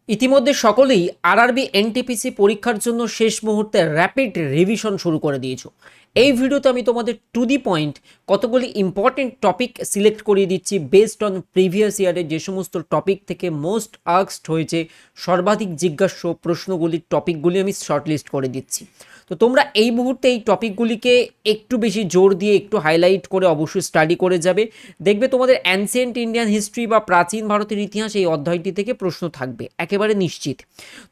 ইতিমধ্যে সকলেই RRB NTPC পরীক্ষার জন্য শেষ মুহূর্তে র্যাপিড রিভিশন শুরু করে দিয়েছো। এই ভিডিওতে আমি তোমাদের টু দি পয়েন্ট কতগুলি ইম্পর্টেন্ট টপিক সিলেক্ট করিয়ে দিচ্ছি বেসড অন প্রিভিয়াস ইয়ারের যে সমস্ত টপিক থেকে মোস্ট আস্কড হয়েছে, সর্বাধিক জিজ্ঞাস্য প্রশ্নগুলির টপিকগুলি আমি শর্টলিস্ট করে দিচ্ছি। তো তোমরা এই মুহূর্তে এই টপিকগুলিকে একটু বেশি জোর দিয়ে একটু হাইলাইট করে অবশ্যই স্টাডি করে যাবে। দেখবে তোমাদের অ্যানসিয়েন্ট ইন্ডিয়ান হিস্ট্রি বা প্রাচীন ভারতের ইতিহাস এই অধ্যায়টি থেকে প্রশ্ন থাকবে একেবারে নিশ্চিত।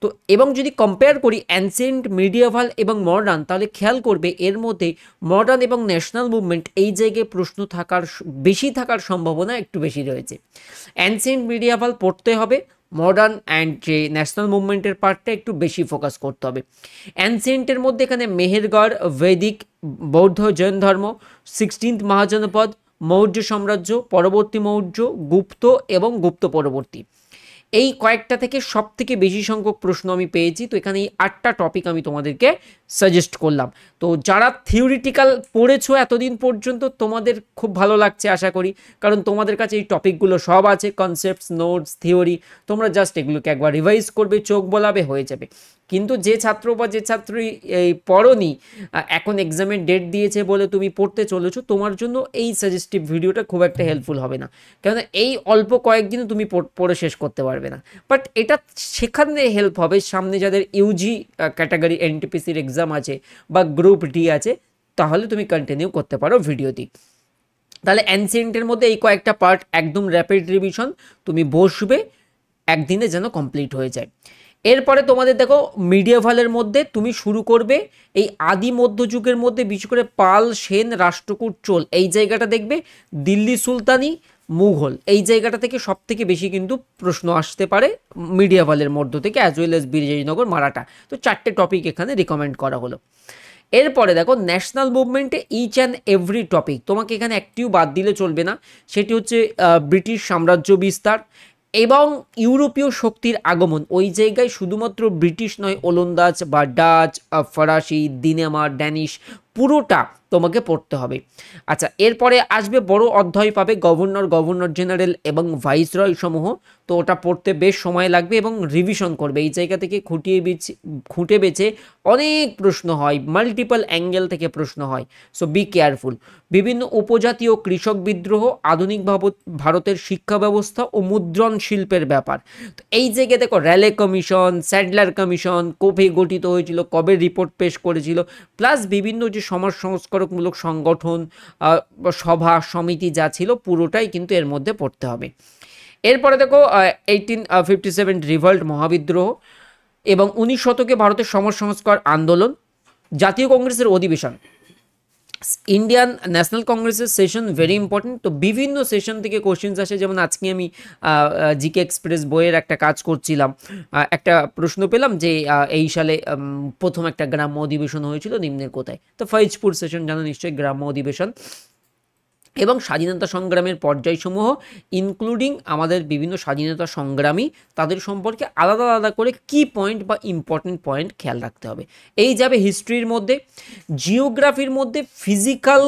তো এবং যদি কম্পেয়ার করি অ্যানসিয়েন্ট, মিডিয়াভাল এবং মডার্ন, তাহলে খেয়াল করবে এর মধ্যে মডার্ন এবং ন্যাশনাল মুভমেন্ট এই জায়গায় প্রশ্ন বেশি থাকার সম্ভাবনা একটু বেশি রয়েছে। অ্যানসিয়েন্ট মিডিয়াভাল পড়তে হবে, মডার্ন অ্যান্ড যে ন্যাশনাল মুভমেন্টের পার্টটা একটু বেশি ফোকাস করতে হবে। অ্যানসিয়েন্টের মধ্যে এখানে মেহেরগড়, বৈদিক, বৌদ্ধ, জৈন ধর্ম, 16th মহাজনপদ, মৌর্য সাম্রাজ্য, পরবর্তী মৌর্য, গুপ্ত এবং গুপ্ত পরবর্তী, এই কয়েকটা থেকে সব থেকে বেশি সংখ্যক প্রশ্ন আমি পেয়েছি। তো এখানে এই 8টা টপিক আমি তোমাদেরকে সাজেস্ট করলাম। তো যারা থিওরিটিক্যাল পড়েছো এতদিন পর্যন্ত তোমাদের খুব ভালো লাগছে আশা করি, কারণ তোমাদের কাছে এই টপিকগুলো সব আছে, কনসেপ্টস, নোটস, থিওরি। তোমরা জাস্ট এগুলোকে একবার রিভাইজ করবে, চোখ বোলাবে, হয়ে যাবে। কিন্তু যে ছাত্র বা যে ছাত্রী এই পড়োনি, এখন এক্সামের ডেট দিয়েছে বলে তুমি পড়তে চলেছো, তোমার জন্য এই সাজেস্টিভ ভিডিওটা খুব একটা হেল্পফুল হবে না, কেননা এই অল্প কয়েকদিনে তুমি পড়ে শেষ করতে পারবে না। বাট এটা সেখানে হেল্প হবে সামনে যাদের ইউজি ক্যাটাগরি এনটিপিসির এক্সাম আছে বা গ্রুপ ডি আছে, তাহলে তুমি কন্টিনিউ করতে পারো ভিডিওটি। তাহলে অ্যানসিয়েন্টের মধ্যে এই কয়েকটা পার্ট একদম র্যাপিড রিভিশন, তুমি বসবে একদিনে যেন কমপ্লিট হয়ে যায়। এরপরে তোমাদের দেখো মিডিয়াভালের মধ্যে তুমি শুরু করবে এই আদি মধ্যযুগের মধ্যে, বিশেষ করে পাল, সেন, রাষ্ট্রকূট, চোল, এই জায়গাটা দেখবে, দিল্লি সুলতানি, মুঘল, এই জায়গাটা থেকে সব থেকে বেশি কিন্তু প্রশ্ন আসতে পারে মিডিয়াভালের মধ্য থেকে, as well as Vijayanagar, Maratha. তো 4টে টপিক এখানে রিকমেন্ড করা হলো। এরপরে দেখো ন্যাশনাল মুভমেন্টে ইচ অ্যান্ড এভরি টপিক তোমাকে এখানে একটিও বাদ দিলে চলবে না। সেটি হচ্ছে ব্রিটিশ সাম্রাজ্য বিস্তার এবং ইউরোপীয় শক্তির আগমন। ওই জায়গায় শুধুমাত্র ব্রিটিশ নয়, ওলন্দাজ বা ডাচ, ফরাসি, দিনেমার, ড্যানিশ, পুরোটা তোমাকে পড়তে হবে। আচ্ছা, এরপরে আসবে বড় অধ্যায় পাবে গভর্নর জেনারেল এবং ভাইসরয় সমূহ। তো ওটা পড়তে বেশ সময় লাগবে এবং রিভিশন করবে। এই জায়গা থেকে খুঁটে বেছে অনেক প্রশ্ন হয়, মাল্টিপল অ্যাঙ্গেল থেকে প্রশ্ন হয়, সো বি কেয়ারফুল। বিভিন্ন উপজাতীয় কৃষক বিদ্রোহ, আধুনিক ভারতের শিক্ষা ব্যবস্থা ও মুদ্রণ শিল্পের ব্যাপার। তো এই জায়গায় দেখো র্যালে কমিশন, স্যাডলার কমিশন কবে গঠিত হয়েছিল, কবে রিপোর্ট পেশ করেছিল, প্লাস বিভিন্ন যে সমাজ সংস্কারকমূলক সংগঠন, সভা সমিতি যা ছিল, পুরোটাই কিন্তু এর মধ্যে পড়তে হবে। এরপরে দেখো 1857 রিভল্ট, মহাবিদ্রোহ এবং 19 শতকে ভারতের সমাজ সংস্কার আন্দোলন, জাতীয় কংগ্রেসের অধিবেশন, ইন্ডিয়ান ন্যাশনাল কংগ্রেসের সেশন ভেরি ইম্পর্টেন্ট। তো বিভিন্ন সেশন থেকে কোশ্চেন্স আসে, যেমন আজকে আমি জিকে এক্সপ্রেস বইয়ের একটা কাজ করছিলাম, একটা প্রশ্ন পেলাম যে এই সালে প্রথম একটা গ্রাম্য অধিবেশন হয়েছিল নিম্নের কোথায়। তো ফৈজপুর সেশন জানো নিশ্চয়ই, গ্রাম্য অধিবেশন। এবং স্বাধীনতা সংগ্রামের পর্যায়সমূহ ইনক্লুডিং আমাদের বিভিন্ন স্বাধীনতা সংগ্রামী, তাদের সম্পর্কে আলাদা আলাদা করে কি পয়েন্ট বা ইম্পর্টেন্ট পয়েন্ট খেয়াল রাখতে হবে। এই যাবে হিস্ট্রির মধ্যে। জিওগ্রাফির মধ্যে ফিজিক্যাল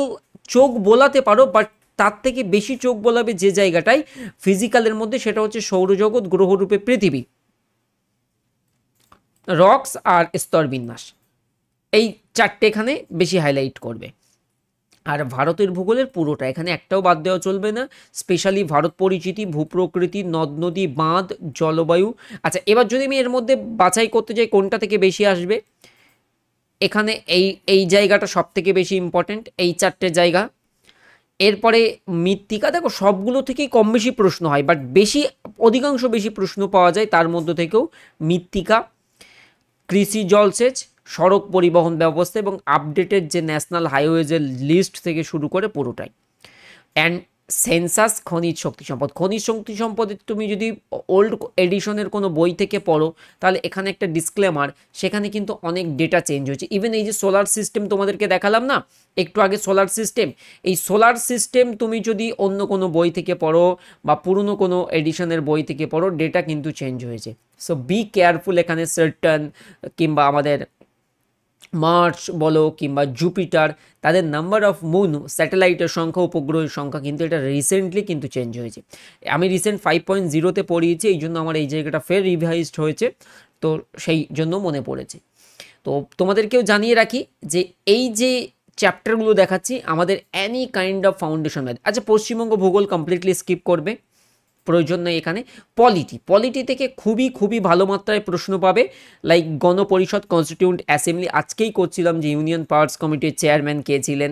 চোখ বোলাতে পারো, বাট তার থেকে বেশি চোখ বোলাবে যে জায়গাটায় ফিজিক্যালের মধ্যে, সেটা হচ্ছে সৌরজগৎ, গ্রহরূপে পৃথিবী, রক্স আর স্তরবিন্যাস, এই 4টে এখানে বেশি হাইলাইট করবে। আর ভারতের ভূগোলের পুরোটা, এখানে একটাও বাদ দেওয়া চলবে না। স্পেশালি ভারত পরিচিতি, ভূপ্রকৃতি, নদ নদী, বাঁধ, জলবায়ু। আচ্ছা, এবার যদি আমি এর মধ্যে বাছাই করতে যাই কোনটা থেকে বেশি আসবে, এখানে এই জায়গাটা সব থেকে বেশি ইম্পর্টেন্ট, এই 4টে জায়গা। এরপরে মৃত্তিকা, দেখো সবগুলো থেকেই কম বেশি প্রশ্ন হয়, বাট অধিকাংশ বেশি প্রশ্ন পাওয়া যায় তার মধ্য থেকেও মৃত্তিকা, কৃষি, জলসেচ, সড়ক পরিবহন ব্যবস্থা এবং আপডেটেড যে ন্যাশনাল হাইওয়েজের লিস্ট থেকে শুরু করে পুরোটাই। অ্যান্ড সেন্সাস, খনিজ শক্তি সম্পদ। খনিজ শক্তি সম্পদের তুমি যদি ওল্ড এডিশনের কোনো বই থেকে পড়ো, তাহলে এখানে একটা ডিসক্লেমার, সেখানে কিন্তু অনেক ডেটা চেঞ্জ হয়েছে। ইভেন এই যে সোলার সিস্টেম তোমাদেরকে দেখালাম না একটু আগে, সোলার সিস্টেম, এই সোলার সিস্টেম তুমি যদি অন্য কোনো বই থেকে পড়ো বা পুরনো কোনো এডিশনের বই থেকে পড়ো, ডেটা কিন্তু চেঞ্জ হয়েছে। সো বি কেয়ারফুল এখানে সার্টেন কিংবা আমাদের মার্স বলো কিংবা জুপিটার, তাদের নাম্বার অফ মুন, স্যাটেলাইটের সংখ্যা, উপগ্রহের সংখ্যা কিন্তু এটা রিসেন্টলি কিন্তু চেঞ্জ হয়েছে। আমি রিসেন্ট 5.0-তে পড়িয়েছি, এই জন্য আমার এই জায়গাটা ফের রিভাইজড হয়েছে, তো সেই জন্য মনে পড়েছে। তো তোমাদেরকেও জানিয়ে রাখি যে এই যে চ্যাপ্টারগুলো দেখাচ্ছি আমাদের Annie kind of foundation math. আচ্ছা, পশ্চিমবঙ্গ ভূগোল কমপ্লিটলি স্কিপ করবে, প্রয়োজন নেই এখানে। পলিটি থেকে খুবই ভালো মাত্রায় প্রশ্ন পাবে, লাইক গণপরিষদ, কনস্টিটিউন্ট অ্যাসেম্বলি, আজকেই করছিলাম যে ইউনিয়ন পাওয়ার্স কমিটির চেয়ারম্যান কে ছিলেন,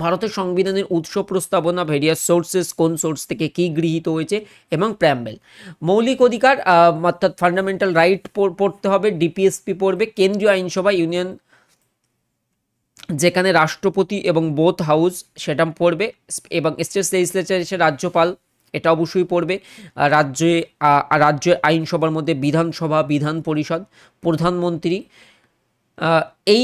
ভারতের সংবিধানের উৎস প্রস্তাবনা, ভেরিয়াস সোর্সেস, কোন সোর্স থেকে কী গৃহীত হয়েছে, এবং প্র্যাম্বেল। মৌলিক অধিকার অর্থাৎ ফান্ডামেন্টাল রাইট পড়তে হবে, ডিপিএসপি পড়বে, কেন্দ্রীয় আইনসভা ইউনিয়ন যেখানে রাষ্ট্রপতি এবং বোথ হাউস সেটা পড়বে, এবং স্টেট লেজিসলেচার এসে রাজ্যপাল, এটা অবশ্যই পড়বে। রাজ্যের আইনসভার মধ্যে বিধানসভা, বিধান পরিষদ, প্রধানমন্ত্রী। এই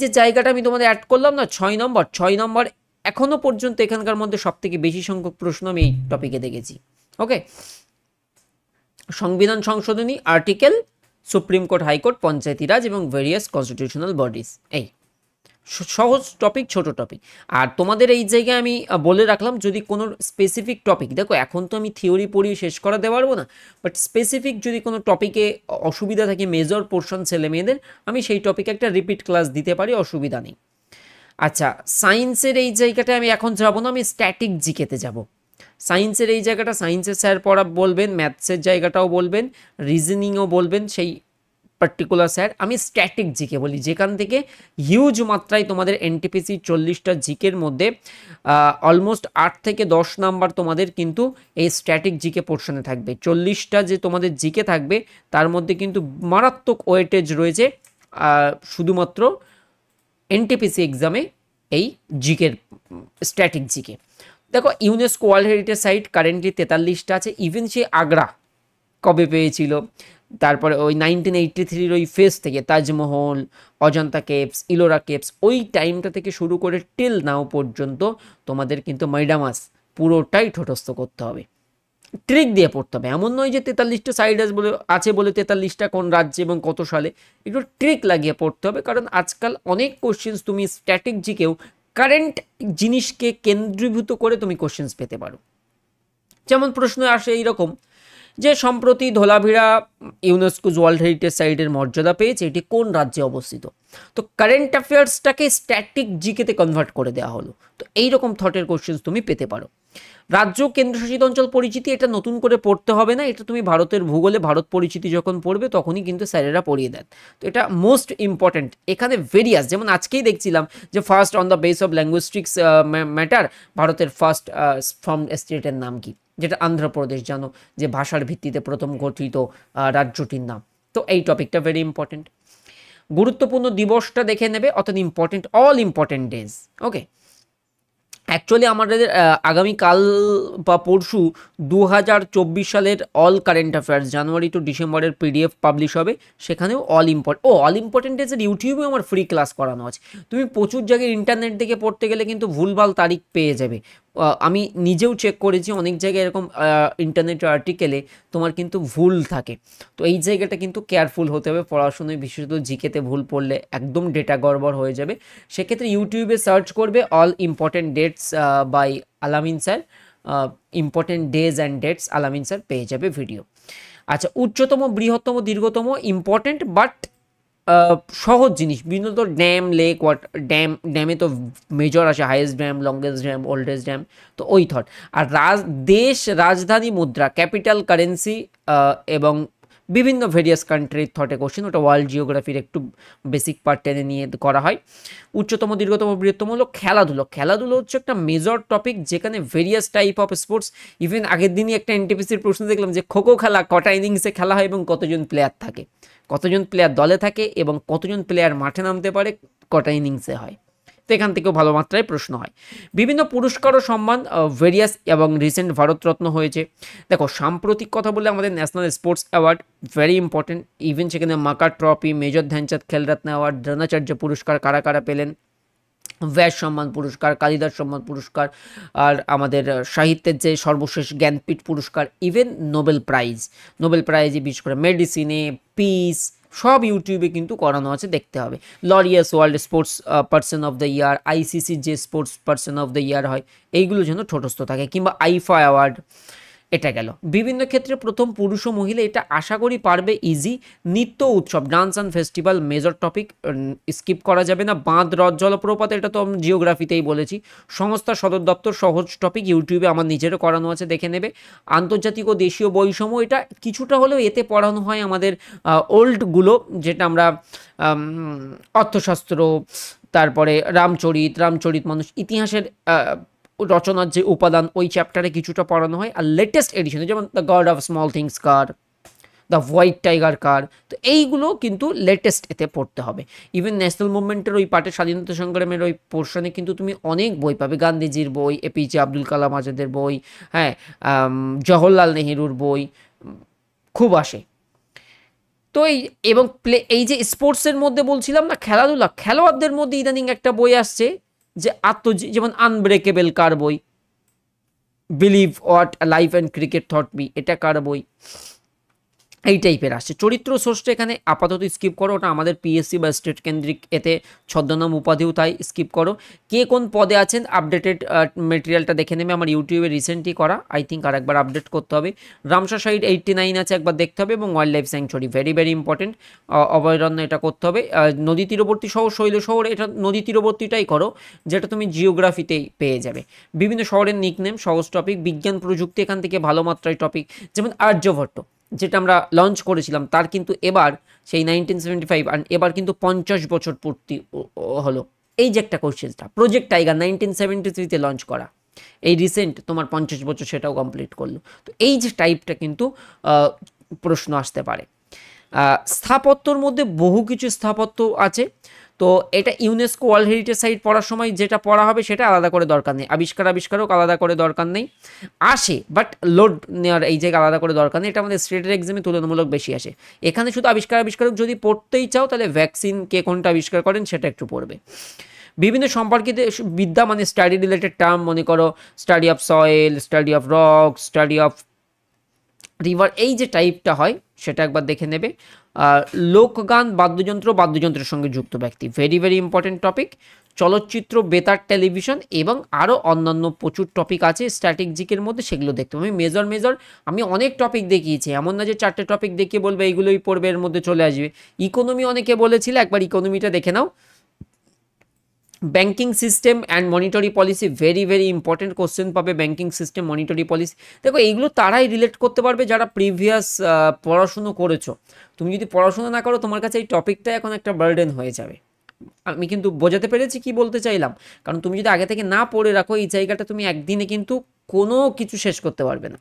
যে জায়গাটা আমি তোমাদের অ্যাড করলাম না, 6 নম্বর, এখনো পর্যন্ত এখানকার মধ্যে সবথেকে বেশি সংখ্যক প্রশ্ন আমি এই টপিকে দেখেছি। ওকে, সংবিধান সংশোধনী, আর্টিকেল, সুপ্রিম কোর্ট, হাইকোর্ট, পঞ্চায়েতি রাজ এবং ভেরিয়াস কনস্টিটিউশনাল বডিজ। এই সহজ টপিক, ছোট টপিক। আর তোমাদের এই জায়গায় আমি বলে রাখলাম, যদি কোনো স্পেসিফিক টপিক, দেখো এখন তো আমি থিওরি পড়িয়ে শেষ করা দিতে পারবো না, বাট স্পেসিফিক যদি কোনো টপিকে অসুবিধা থাকে, মেজর পোর্শন ছেলে মেয়েদের, আমি সেই টপিকে একটা রিপিট ক্লাস দিতে পারি, অসুবিধা নেই। আচ্ছা, সায়েন্সের এই জায়গাটা আমি এখন যাব না, আমি স্ট্যাটিক জিকেতে যাব। সায়েন্সের এই জায়গাটা সায়েন্সের স্যার পড়া বলবেন, ম্যাথসের জায়গাটাও বলবেন, রিজনিংও বলবেন সেই পার্টিকুলার স্যার। আমি স্ট্যাটিক জিকে বলি, যেখান থেকে হিউজ মাত্রায় তোমাদের এনটিপিসি 40টা জিকের মধ্যে অলমোস্ট 8 থেকে 10 নাম্বার তোমাদের কিন্তু এই স্ট্যাটিক জিকে পোর্শনে থাকবে। 40টা যে তোমাদের জিকে থাকবে তার মধ্যে কিন্তু মারাত্মক ওয়েটেজ রয়েছে শুধুমাত্র এনটিপিসি এক্সামে এই জিকের, স্ট্যাটিক জিকে। দেখো, UNESCO world heritage site currently 43টা আছে, ইভেন সে আগ্রা কবে পেয়েছিল, তারপরে ওই 1983 ওই ফেজ থেকে তাজমহল, অজন্তা কেভস, ইলোরা কেভস, ওই টাইমটা থেকে শুরু করে টিল নাও পর্যন্ত তোমাদের কিন্তু মাইডামাস পুরোটাই ঠোঁটস্থ করতে হবে, ট্রিক দিয়ে পড়তে হবে। এমন নয় যে 43টা সাইড আছে বলে 43টা কোন রাজ্যে এবং কত সালে, একটু ট্রিক লাগিয়ে পড়তে হবে, কারণ আজকাল অনেক কোশ্চেন্স তুমি স্ট্যাটিক জিকেও কারেন্ট জিনিসকে কেন্দ্রীভূত করে তুমি কোশ্চেন্স পেতে পারো। যেমন প্রশ্ন আসে এইরকম যে সম্প্রতি ধোলাভিরা ইউনেস্কো ওয়ার্ল্ড হেরিটেজ সাইটের মর্যাদা পেয়েছে, এটি কোন রাজ্যে অবস্থিত? তো কারেন্ট অ্যাফেয়ার্সটাকে স্ট্যাটিক জিকেতে কনভার্ট করে দেওয়া হলো। তো এইরকম থটের কোশ্চেন্স তুমি পেতে পারো। রাজ্য কেন্দ্রশাসিত অঞ্চল পরিচিতি, এটা নতুন করে পড়তে হবে না, এটা তুমি ভারতের ভূগোলে ভারত পরিচিতি যখন পড়বে তখনই কিন্তু স্যারেরা পড়িয়ে দেন। তো এটা মোস্ট ইম্পর্ট্যান্ট। এখানে ভেরিয়াস, যেমন আজকেই দেখছিলাম যে first on the base of linguistics matter, ভারতের ফার্স্ট ফ্রম স্টেটের নাম কি, যেটা অন্ধ্রপ্রদেশ, জানো যে ভাষার ভিত্তিতে প্রথম গঠিত রাজ্যটির নাম। তো এই টপিকটা ভেরি ইম্পর্টেন্ট। গুরুত্বপূর্ণ দিবসটা দেখে নেবে, অর্থাৎ ইম্পর্টেন্ট, অল ইম্পর্টেন্ট ডেজ। ওকে, অ্যাকচুয়ালি আমাদের আগামীকাল বা পরশু 2024 সালের অল কারেন্ট অ্যাফেয়ার্স জানুয়ারি টু ডিসেম্বরের পিডিএফ পাবলিশ হবে, সেখানেও অল ইম্পর্টেন্ট ডেজের ইউটিউবে আমার ফ্রি ক্লাস করানো আছে। তুমি প্রচুর জায়গায় ইন্টারনেট থেকে পড়তে গেলে কিন্তু ভুলভাল তারিখ পেয়ে যাবে। আমি নিজেও চেক করেছি, অনেক জায়গায় এরকম ইন্টারনেট আর্টিকেলে তোমার কিন্তু ভুল থাকে। তো এই জায়গাটা কিন্তু কেয়ারফুল হতে হবে পড়াশোনায়, বিশেষত জিকেতে ভুল পড়লে একদম ডেটা গড়বড় হয়ে যাবে। সেক্ষেত্রে ইউটিউবে সার্চ করবে অল ইম্পর্টেন্ট ডেটস বাই আলামিন sir, important days and dates, আলামিন স্যার, পেয়ে যাবে ভিডিও। আচ্ছা, উচ্চতম, বৃহত্তম, দীর্ঘতম, ইম্পর্টেন্ট বাট সহজ জিনিস, বিভিন্ন তো ড্যাম, লেক, ড্যামে তো মেজর আসে, highest dam, longest dam, oldest dam, তো ওই থট। আর দেশ, রাজধানী, মুদ্রা, ক্যাপিটাল, কারেন্সি এবং বিভিন্ন ভেরিয়াস কান্ট্রির থটে কোশ্চেন, ওটা ওয়ার্ল্ড জিওগ্রাফির একটু বেসিক পার্ট টেনে নিয়ে করা হয়। উচ্চতম, দীর্ঘতম, বৃহত্তম হলো খেলাধুলো হচ্ছে একটা মেজর টপিক, যেখানে various type of sports, even আগের দিনই একটা এনটিপিসির প্রশ্ন দেখলাম যে খোখো খেলা কটা ইনিংসে খেলা হয় এবং কতজন প্লেয়ার থাকে, কতজন প্লেয়ার দলে থাকে এবং কতজন প্লেয়ার মাঠে নামতে পারে, কটা ইনিংসে হয়। তো এখান থেকেও ভালো মাত্রায় প্রশ্ন হয়। বিভিন্ন পুরস্কার ও সম্মান, ভেরিয়াস এবং রিসেন্ট ভারতরত্ন হয়েছে। দেখো, সাম্প্রতিক কথা বললে আমাদের national sports award very important, even সেখানে MAKA trophy, major Dhyan Chand Khel Ratna award, Dronacharya পুরস্কার কারা কারা পেলেন, ব্যাস সম্মান পুরস্কার, কালিদাস সম্মান পুরস্কার, আর আমাদের সাহিত্যের যে সর্বশেষ জ্ঞানপীঠ পুরস্কার, ইভেন নোবেল প্রাইজে বিশেষ করে মেডিসিনে, পিস, সব ইউটিউবে কিন্তু করানো আছে, দেখতে হবে। Laureus world sports person of the year, আইসিসির যে sports person of the year হয়, এইগুলো যেন ঠোঁটস্থ থাকে, কিংবা আইফা অ্যাওয়ার্ড। এটা গেল বিভিন্ন ক্ষেত্রে প্রথম পুরুষ ও মহিলা, এটা আশা করি পারবে ইজি। নৃত্য উৎসব, dance and festival, major topic, skip করা যাবে না। বাঁধ, হ্রদ, জলপ্রপাত, এটা তো আমি জিওগ্রাফিতেই বলেছি। সংস্থা, সদর দপ্তর, সহজ টপিক, ইউটিউবে আমার নিজেরও করানো আছে, দেখে নেবে। আন্তর্জাতিক ও দেশীয় বৈষম্য, এটা কিছুটা হলেও এতে পড়ানো হয় আমাদের ওল্ডগুলো, যেটা আমরা অর্থশাস্ত্র, তারপরে রামচরিত মানুষ, ইতিহাসের রচনার যে উপাদান, ওই চ্যাপ্টারে কিছুটা পড়ানো হয়। আর লেটেস্ট এডিশনে যেমন the God of Small Things কার, দ্য হোয়াইট টাইগার কার, তো এইগুলো কিন্তু লেটেস্ট এতে পড়তে হবে। ইভেন ন্যাশনাল মুভমেন্টের ওই পার্টে, স্বাধীনতা সংগ্রামের ওই পোর্শনে কিন্তু তুমি অনেক বই পাবে, গান্ধীজির বই, এপিজে আব্দুল কালাম আজাদের বই, হ্যাঁ, জওহরলাল নেহেরুর বই খুব আসে। তো এবং এই যে স্পোর্টসের মধ্যে বলছিলাম না, খেলোয়াড়দের মধ্যে ইদানিং একটা বই আসছে, যে যেমন আনব্রেকেবল কার বই, believe what life and cricket thought me, এটা কার বই, এই টাইপের আসছে। চরিত্র সোর্সটা এখানে আপাতত স্কিপ করো, ওটা আমাদের পিএসসি বা স্টেট কেন্দ্রিক, এতে ছদ্মনাম উপাধিও তাই, স্কিপ করো। কে কোন পদে আছেন, আপডেটেড মেটেরিয়ালটা দেখে নেবে, আমার ইউটিউবে রিসেন্টলি করা, আই থিঙ্ক আর একবার আপডেট করতে হবে। রামসার সাইড 89 আছে, একবার দেখতে হবে। এবং wild life sanctuary, very very important, অভয়ারণ্য, এটা করতে হবে। নদী তীরবর্তী শহর, শৈল শহর, এটা নদী তীরবর্তীটাই করো, যেটা তুমি জিওগ্রাফিতেই পেয়ে যাবে। বিভিন্ন শহরের নিকনেম, সহজ টপিক। বিজ্ঞান প্রযুক্তি, এখান থেকে ভালো মাত্রায় টপিক, যেমন আর্যভট্ট, যেটা আমরা লঞ্চ করেছিলাম, তার কিন্তু এবার সেই 1975, আর এবার কিন্তু 50 বছর পূর্তি হলো। এই যে একটা কোশ্চেনটা, প্রজেক্ট টাইগার 1973-তে লঞ্চ করা, এই রিসেন্ট তোমার 50 বছর সেটাও কমপ্লিট করলো। তো এই যে টাইপটা কিন্তু প্রশ্ন আসতে পারে। স্থাপত্যর মধ্যে বহু কিছু স্থাপত্য আছে, তো এটা ইউনেস্কো ওয়ার্ল্ড হেরিটেজ সাইট পড়ার সময় যেটা পড়া হবে সেটা আলাদা করে দরকার নেই। আবিষ্কারক আলাদা করে দরকার নেই, আসে বাট লোড নেওয়ার এই জায়গায় আলাদা করে দরকার নেই। এটা আমাদের স্টেটের এক্সামে তুলনামূলক বেশি আসে। এখানে শুধু আবিষ্কারক যদি পড়তেই চাও, তাহলে ভ্যাকসিন কে কোনটা আবিষ্কার করেন সেটা একটু পড়বে। বিভিন্ন সম্পর্কিত বিদ্যা, মানে স্টাডি রিলেটেড টার্ম, মনে করো study of soil, study of rock, study of river, এই যে টাইপটা হয় সেটা একবার দেখে নেবে। লোকগান, বাদ্যযন্ত্রের সঙ্গে যুক্ত ব্যক্তি, ভেরি ভেরি ইম্পর্টেন্ট টপিক। চলচ্চিত্র, বেতার, টেলিভিশন, এবং আরও অন্যান্য প্রচুর টপিক আছে স্ট্র্যাটেজিকের মধ্যে, সেগুলো দেখতে হবে। আমি অনেক টপিক দেখিয়েছি, এমন না যে 4টে টপিক দেখিয়ে বলবে এইগুলোই পড়বে, এর মধ্যে চলে আসবে। ইকোনমি অনেকে বলেছিল, একবার ইকোনমিটা দেখে নাও। Banking system and monetary policy, very very important question পাবে, ব্যাঙ্কিং সিস্টেম, মনিটরি পলিসি। দেখো এইগুলো তারাই রিলেট করতে পারবে যারা প্রিভিয়াস পড়াশুনো করেছো। তুমি যদি পড়াশোনা না করো, তোমার কাছে এই টপিকটা এখন একটা বার্ডেন হয়ে যাবে। আমি কিন্তু বোঝাতে পেরেছি কি বলতে চাইলাম, কারণ তুমি যদি আগে থেকে না পড়ে রাখো, এই জায়গাটা তুমি একদিনে কিন্তু কোনো কিছু শেষ করতে পারবে না।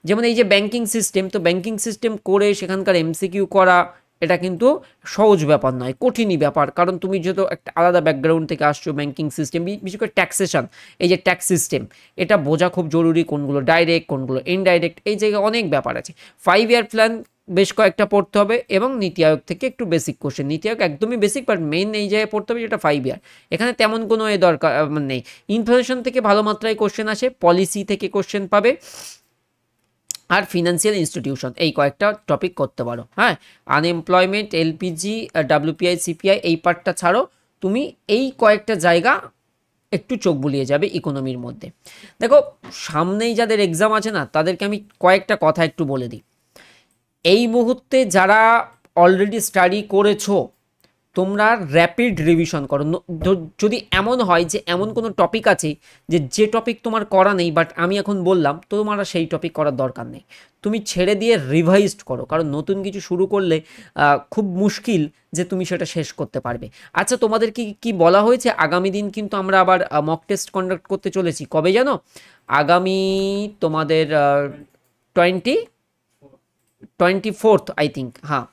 যেমন এই যে ব্যাঙ্কিং সিস্টেম, তো ব্যাঙ্কিং সিস্টেম করে সেখানকার এমসিকিউ করা, এটা কিন্তু সহজ ব্যাপার নয়, কঠিনই ব্যাপার। কারণ তুমি যেহেতু একটা আলাদা ব্যাকগ্রাউন্ড থেকে আসছো, ব্যাঙ্কিং সিস্টেম, বিশেষ করে ট্যাক্সেশন, এই যে ট্যাক্স সিস্টেম, এটা বোঝা খুব জরুরি, কোনগুলো ডাইরেক্ট, কোনগুলো ইনডাইরেক্ট, এই জায়গায় অনেক ব্যাপার আছে। 5 ইয়ার প্ল্যান বেশ কয়েকটা পড়তে হবে, এবং নীতি আয়োগ থেকে একটু বেসিক কোশ্চেন, নীতি আয়োগ একদমই বেসিক, বাট মেইন এই জায়গায় পড়তে হবে যেটা 5 ইয়ার, এখানে তেমন কোনো দরকার নেই। ইনফ্লেশন থেকে ভালো মাত্রায় কোশ্চেন আসে, পলিসি থেকে কোশ্চেন পাবে, আর ফিনান্সিয়াল ইনস্টিটিউশন, এই কয়েকটা টপিক করতে পারো। হ্যাঁ, আনএমপ্লয়মেন্ট, এলপিজি, ডাব্লিউপিআই, সিপিআই, এই পার্টটা ছাড়ো, তুমি এই কয়েকটা জায়গা একটু চোখ বুলিয়ে যাবে ইকোনমির মধ্যে। দেখো সামনেই যাদের এক্সাম আছে না, তাদেরকে আমি কয়েকটা কথা একটু বলে দিই। এই মুহূর্তে যারা অলরেডি স্টাডি করেছো, তোমরা র্যাপিড রিভিশন করো। যদি এমন হয় যে এমন কোনো টপিক আছে যে টপিক তোমার করা নেই, বাট আমি এখন বললাম, তো তোমার সেই টপিক করার দরকার নেই, তুমি ছেড়ে দিয়ে রিভাইজড করো। কারণ নতুন কিছু শুরু করলে খুব মুশকিল যে তুমি সেটা শেষ করতে পারবে। আচ্ছা, তোমাদের কি বলা হয়েছে, আগামী দিন কিন্তু আমরা আবার মক টেস্ট কন্ডাক্ট করতে চলেছি। কবে জানো? আগামী তোমাদের 24th আই থিঙ্ক, হ্যাঁ,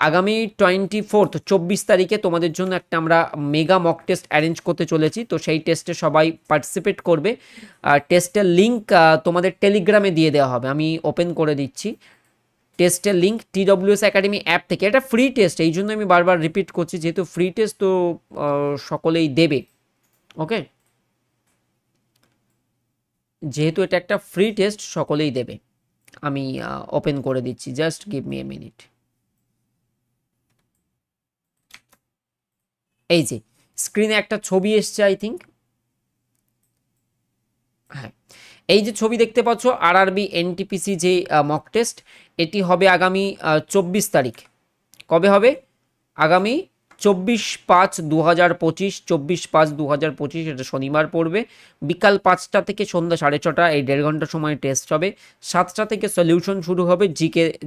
আগামী 24 তারিখে তোমাদের জন্য একটা আমরা মেগা মক টেস্ট অ্যারেঞ্জ করতে চলেছি। তো সেই টেস্টে সবাই পার্টিসিপেট করবে। টেস্টের লিঙ্ক তোমাদের টেলিগ্রামে দিয়ে দেওয়া হবে, আমি ওপেন করে দিচ্ছি। টেস্টের লিঙ্ক TWS একাডেমি অ্যাপ থেকে, এটা ফ্রি টেস্ট, এই জন্য আমি বারবার রিপিট করছি, যেহেতু ফ্রি টেস্ট তো সকলেই দেবে, ওকে, যেহেতু এটা একটা ফ্রি টেস্ট সকলেই দেবে। আমি ওপেন করে দিচ্ছি, just give me a minute. এই যে স্ক্রিনে একটা ছবি এসছে, আই থিঙ্ক, হ্যাঁ, এই যে ছবি দেখতে পাচ্ছ আরআরবি এনটিপিসি যে মক টেস্ট, এটি হবে আগামী 24 তারিখ। কবে হবে? আগামী 24/5/2025, 24/5/2025, এটা শনিবার পড়বে। বিকাল 5টা থেকে সন্ধ্যা 6:30, এই 1.5 ঘন্টা সময় টেস্ট হবে। 7টা থেকে সলিউশন শুরু হবে,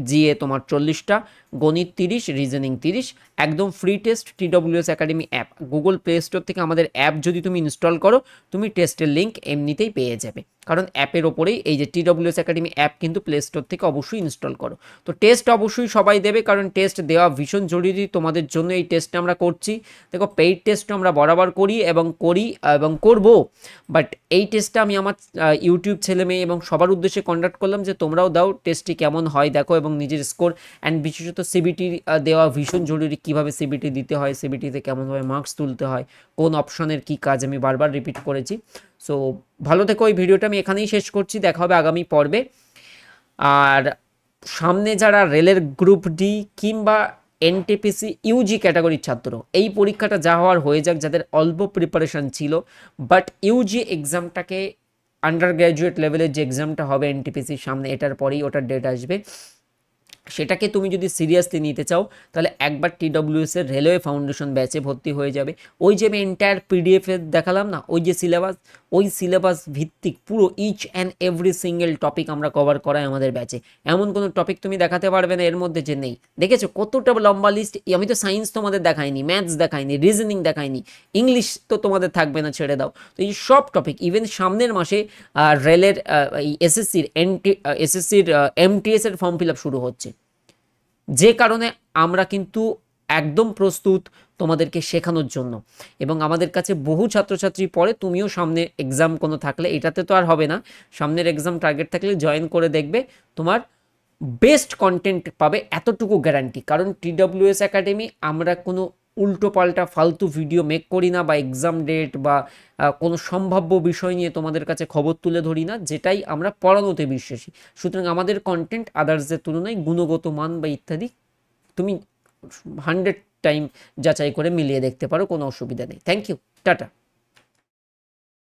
জিএ তোমার 40টা, গণিত 30, রিজনিং 30। একদম free test, TWS academy app, Google play store থেকে আমাদের অ্যাপ যদি তুমি ইনস্টল করো, তুমি টেস্টের লিঙ্ক এমনিতেই পেয়ে যাবে, কারণ অ্যাপের ওপরেই এই যে TWS একাডেমি অ্যাপ কিন্তু প্লে স্টোর থেকে অবশ্যই ইনস্টল করো। তো টেস্ট অবশ্যই সবাই দেবে, কারণ টেস্ট দেওয়া ভীষণ জরুরি তোমাদের জন্য। এই টেস্টটা আমরা করছি, দেখো পেইড টেস্ট আমরা বরাবর করি এবং করব, বাট এই টেস্টটা আমি আমার ইউটিউব ছেলে মেয়ে এবং সবার উদ্দেশ্যে কন্ডাক্ট করলাম যে তোমরাও দাও, টেস্টটি কেমন হয় দেখো, এবং নিজের স্কোর অ্যান্ড বিশেষত সিবিটি দেওয়া ভীষণ জরুরি। কীভাবে সিবিটি দিতে হয়, সিবিটিতে কেমনভাবে মার্কস তুলতে হয়, কোন অপশনের কী কাজ, আমি বারবার রিপিট করেছি। সো ভালো থেকো, এই ভিডিওটা আমি এখানেই শেষ করছি, দেখা হবে আগামী পর্বে। আর সামনে যারা রেলের গ্রুপ ডি কিংবা এনটিপিসি ইউজি ক্যাটাগরির ছাত্র, এই পরীক্ষাটা যা হওয়ার হয়ে যাক, যাদের অল্প প্রিপারেশন ছিল, বাট ইউজি এক্সামটাকে, আন্ডার গ্র্যাজুয়েট লেভেলের যে এক্সামটা হবে এনটিপিসির সামনে, এটার পরেই ওটার ডেট আসবে, সেটাকে তুমি যদি সিরিয়াসলি নিতে চাও তাহলে একবার TWS এর রেলওয়ে ফাউন্ডেশন ব্যাচে ভর্তি হয়ে যাবে। ওই যে আমি এন্টায়ার PDF এ দেখালাম না, ওই যে সিলেবাস, ওই সিলেবাস ভিত্তিক পুরো each and every single topic আমরা কভার করাই আমাদের ব্যাচে। এমন কোনো টপিক তুমি দেখাতে পারবে না এর মধ্যে যে নেই। দেখেছো কতটা লম্বা লিস্ট? আমি তো সায়েন্স তোমাদের দেখাইনি, ম্যাথস দেখাইনি, রিজনিং দেখাইনি, ইংলিশ তো তোমাদের থাকবে না, ছেড়ে দাও। তো এই সব টপিক, ইভেন সামনের মাসে রেলের এই এসএসসির MTS এর ফর্ম ফিল আপ শুরু হচ্ছে, যে কারণে আমরা কিন্তু একদম প্রস্তুত তোমাদেরকে শেখানোর জন্য। এবং আমাদের কাছে বহু ছাত্রছাত্রী পড়ে, তুমিও সামনে এক্সাম কোনো থাকলে, এটাতে তো আর হবে না, সামনের এক্সাম টার্গেট থাকলে জয়েন করে দেখবে, তোমার বেস্ট কন্টেন্ট পাবে, এতটুকু গ্যারান্টি। কারণ TWS একাডেমি আমরা কোনো উল্টো পাল্টা ফালতু ভিডিও মেক করি না, বা এক্সাম ডেট বা কোনো সম্ভাব্য বিষয় নিয়ে তোমাদের কাছে খবর তুলে ধরি না, যেটাই আমরা পড়ানোতে বিশ্বাসী। সুতরাং আমাদের কন্টেন্ট আদার্সদের তুলনায় গুণগত মান বা ইত্যাদি তুমি 100 টাইম যাচাই করে মিলিয়ে দেখতে পারো, কোনো অসুবিধা নেই। Thank you, tata.